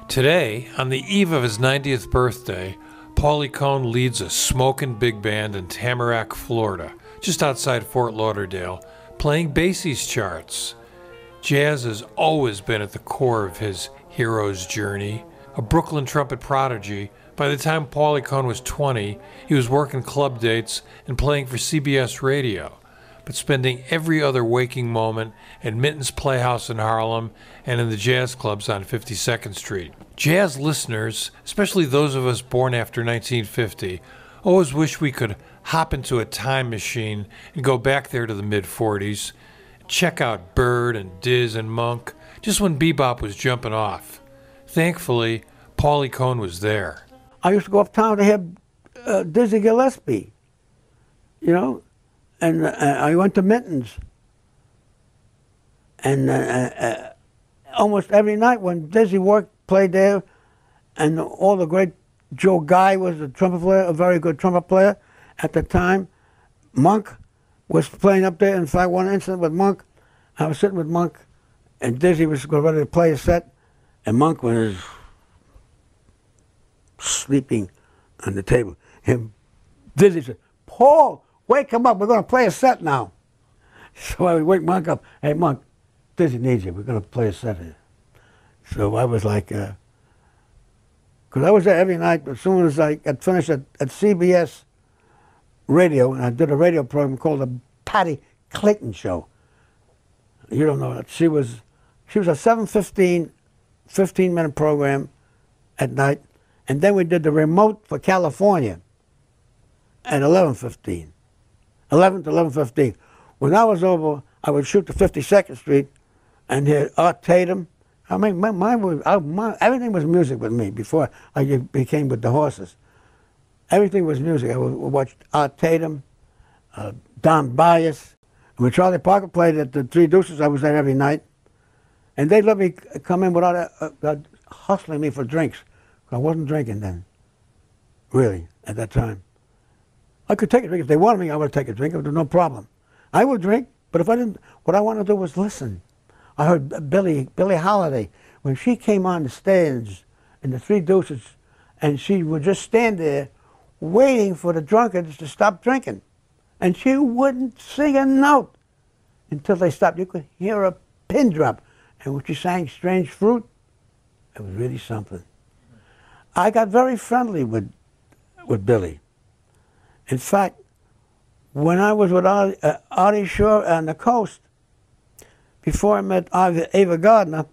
Today, on the eve of his 90th birthday, Pauly Cohen leads a smoking big band in Tamarack, Florida, just outside Fort Lauderdale, playing Basie's charts. Jazz has always been at the core of his hero's journey. A Brooklyn trumpet prodigy, by the time Pauly Cohen was 20, he was working club dates and playing for CBS Radio, but spending every other waking moment at Minton's Playhouse in Harlem and in the jazz clubs on 52nd Street. Jazz listeners, especially those of us born after 1950, always wish we could hop into a time machine and go back there to the mid-40s, check out Bird and Diz and Monk, just when bebop was jumping off. Thankfully, Pauly Cohen was there. I used to go uptown to hear Dizzy Gillespie, you know, and I went to Minton's. And almost every night when Dizzy played there, and all the great, Joe Guy was a trumpet player, a very good trumpet player at the time. Monk was playing up there. In fact, one incident with Monk, I was sitting with Monk, and Dizzy was ready to play a set, and Monk was sleeping on the table. And Dizzy said, "Paul, wake him up, we're going to play a set now." So I would wake Monk up. "Hey, Monk, Dizzy needs you, we're going to play a set here." So I was like, because I was there every night. As soon as I had finished at CBS Radio, and I did a radio program called the Patty Clayton Show. You don't know that. She was a 7:15, 15-minute program at night, and then we did the remote for California at 11:15, 11 to 11:15. When that was over, I would shoot to 52nd Street and hear Art Tatum. I mean, everything was music with me before I became with the Horses. Everything was music. I would watch Art Tatum, Don Byas. When Charlie Parker played at the Three Deuces, I was there every night. And they'd let me come in without hustling me for drinks. I wasn't drinking then, really, at that time. I could take a drink. If they wanted me, I would take a drink. It was no problem. I would drink, but if I didn't, what I wanted to do was listen. I heard Billie Holiday, when she came on the stage in the Three Deuces, and she would just stand there waiting for the drunkards to stop drinking. And she wouldn't sing a note until they stopped. You could hear a pin drop. And when she sang Strange Fruit, it was really something. I got very friendly with Billie. In fact, when I was with Artie Shaw on the coast, before I met Ava Gardner,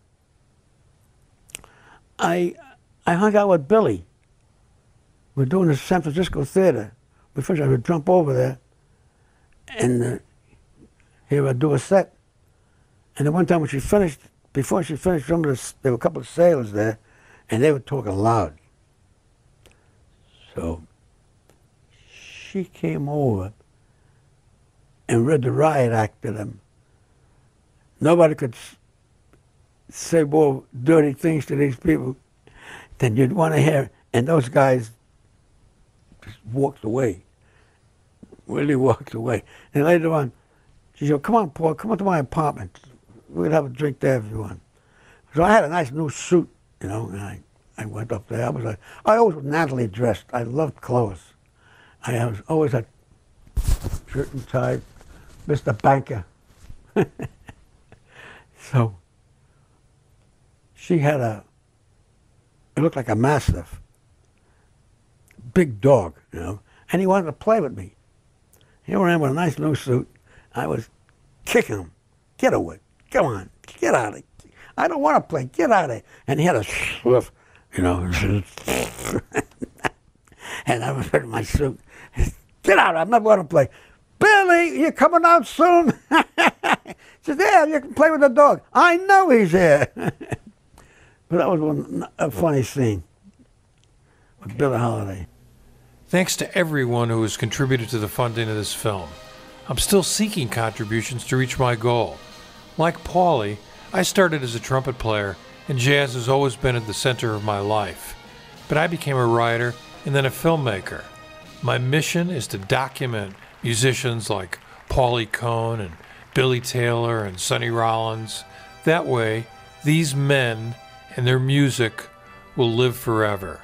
I hung out with Billie. We're doing the San Francisco Theater. We finished, I would jump over there, and here I'd do a set. And then one time when she finished, before she finished, there were a couple of sailors there, and they were talking loud. So she came over and read the riot act to them. Nobody could say more dirty things to these people than you'd want to hear. And those guys just walked away, really walked away. And later on, she said, "Come on, Paul, come on to my apartment. We'll have a drink there if you want." So I had a nice new suit, you know, and I went up there. I always was Natalie dressed. I loved clothes. I was always had shirt and tie, Mr. Banker. So she had it looked like a Mastiff, big dog, you know, and he wanted to play with me. Here I am with a nice new suit. I was kicking him. "Get away. Come on. Get out of it. I don't want to play. Get out of it." And he had a swift, you know. And I was in my suit. "Get out. I'm not going to play." "Billie, you're coming out soon?" She said, "Yeah, you can play with the dog." "I know he's here." But that was a funny scene with Billie Holiday. Thanks to everyone who has contributed to the funding of this film. I'm still seeking contributions to reach my goal. Like Pauly, I started as a trumpet player, and jazz has always been at the center of my life. But I became a writer and then a filmmaker. My mission is to document musicians like Pauly Cohen and Billy Taylor and Sonny Rollins. That way, these men and their music will live forever.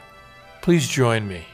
Please join me.